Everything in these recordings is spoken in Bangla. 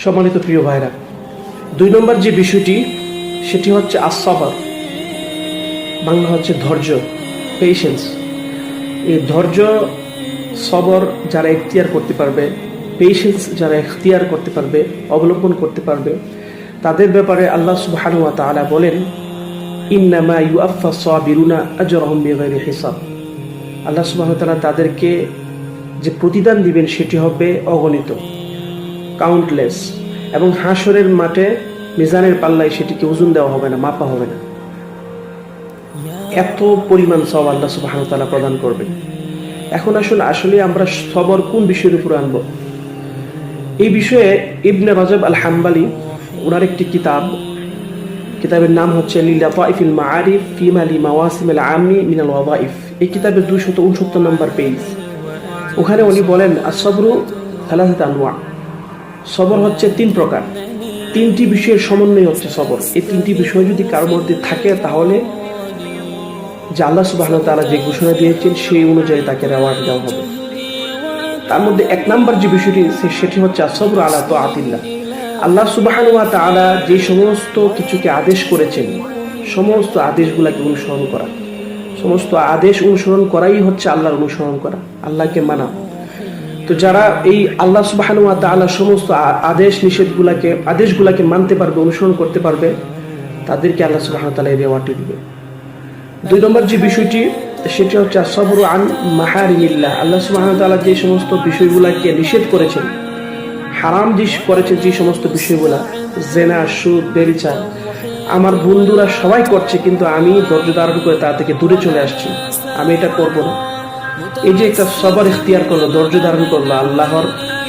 সম্মানিত প্রিয় ভাইরা, 2 নম্বর যে বিষয়টি সেটি হচ্ছে as-sabr, বাংলা হচ্ছে ধৈর্য, পেশেন্স। এই ধৈর্য সবর যারা ইখতিয়ার করতে পারবে, পেশেন্স যারা ইখতিয়ার করতে পারবে, অবলম্বন করতে পারবে, তাদের ব্যাপারে আল্লাহ সুবহানাহু ওয়া তাআলা বলেন, ইন্নামা ইউআফফাস সাবিরুনা আজরাহুম বিগাইরি হিসাব। আল্লাহ সুবহানাহু ওয়া তাআলা তাদেরকে যে প্রতিদান দিবেন সেটি হবে অগণিত, কাউন্টলেস, এবং হাসরের মাঠে মিজানের পাল্লায় সেটিকে ওজন দেওয়া হবে না, মাপা হবে না। এত পরিমাণ সওয়াব আল্লাহ সুবহানাহু ওয়া তাআলা প্রদান করবে। এখন আসলে আমরা সবর কোন বিষয়ের উপর আনবো? এই বিষয়ে ইবনে রাজব আল হাম্বালি ওনার একটি কিতাবের নাম হচ্ছে লিলাতাইফিল মাআরিফ ফিমা লিমাওয়াসিমিল আম্মি মিনাল ওয়াযাইফ। এই কিতাবের 269 নম্বর পেজ। ওখানে উনি বলেন, as-sabru থালাসাত আনওয়া, সবর হচ্ছে 3 প্রকার। 3টি বিষয়ের সমন্বয় হচ্ছে সবর। এই 3টি বিষয় যদি কারোর মধ্যে থাকে তাহলে যে আল্লাহ সুবহানাহু ওয়া তাআলা যে ঘোষণা দিয়েছেন সেই অনুযায়ী তাকে রেওয়ার্ড দেওয়া হবে। তার মধ্যে 1 নম্বর যে বিষয়টি সেটি হচ্ছে as-sabru আলা তাআতিল্লাহ। আল্লাহ সুবহানাহু ওয়া তাআলা যে সমস্ত কিছুকে আদেশ করেছেন, সমস্ত আদেশগুলোকে অনুসরণ করা। সমস্ত আদেশ অনুসরণ করাই হচ্ছে আল্লাহর অনুসরণ করা, আল্লাহকে মানা। তো যারা এই আল্লাহ সুবহানাহু ওয়া তাআলা সমস্ত আদেশগুলোকে মানতে পারবে, অনুসরণ করতে পারবে, তাদেরকে আল্লাহ সুবহানাহু ওয়া তাআলা এই রেওয়ার্ডটি দিবে। 2 নম্বর যে বিষয়টি সেটি হচ্ছে as-sabru আন মাহারিমিল্লাহ। আল্লাহ সুবহানাহু ওয়া তাআলা যে সমস্ত বিষয়গুলোকে নিষেধ করেছেন, হারাম করেছেন, যে সমস্ত বিষয়গুলা, জেনা, সুদ, ব্যভিচার, আমার বন্ধুরা সবাই করছে কিন্তু আমি ধৈর্য ধারণ করে তা থেকে দূরে চলে আসছি, আমি এটা করব না। এই যে একটা সবর ইখতিয়ার করলো, ধৈর্য ধারণ করলো আল্লাহর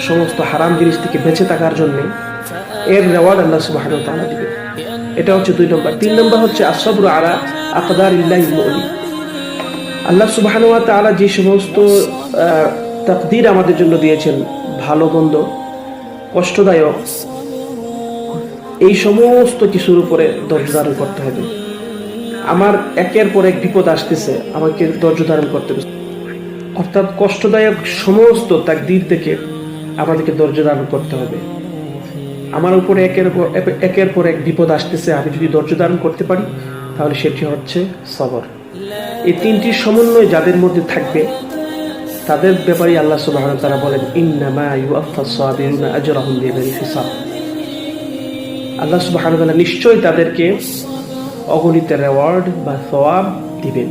সমস্ত হারাম জিনিস থেকে বেঁচে থাকার জন্য, এর রেওয়ার্ড আল্লাহ সুবহানাহু ওয়া তাআলা দিবে। এটা হচ্ছে 2 নম্বর। 3 নম্বর হচ্ছে as-sabru আলা আকদারিল্লাহিল মু'লি। আল্লাহ সুবহানাহু ওয়া তাআলা যে সমস্ত তাকদীর আমাদের জন্য দিয়েছেন, ভালো মন্দ, কষ্টদায়ক, এই সমস্ত কিছুর উপরে ধৈর্য ধারণ করতে হবে। আমার একের পর এক বিপদ আসতেছে, আমাকে ধৈর্য ধারণ করতে হবে। অর্থাৎ কষ্টদায়ক সমস্ত তাকদীর থেকে আমাদেরকে ধৈর্য ধারণ করতে হবে। আমার উপরে একের পর এক বিপদ আসতেছে, আমি যদি ধৈর্য ধারণ করতে পারি তাহলে সেটি হচ্ছে সবর। এই 3টির সমন্বয় যাদের মধ্যে থাকবে তাদের ব্যাপারে আল্লাহ সুবহানাহু ওয়া তাআলা বলেন, ইন্নামা ইউআফফাস সাবিরুনা আজরাহুম বিগাইরি হিসাব। আল্লাহ সুবহানাহু ওয়া তাআলা নিশ্চয়ই তাদেরকে অগণিত রেওয়ার্ড বা সওয়াব দিবেন।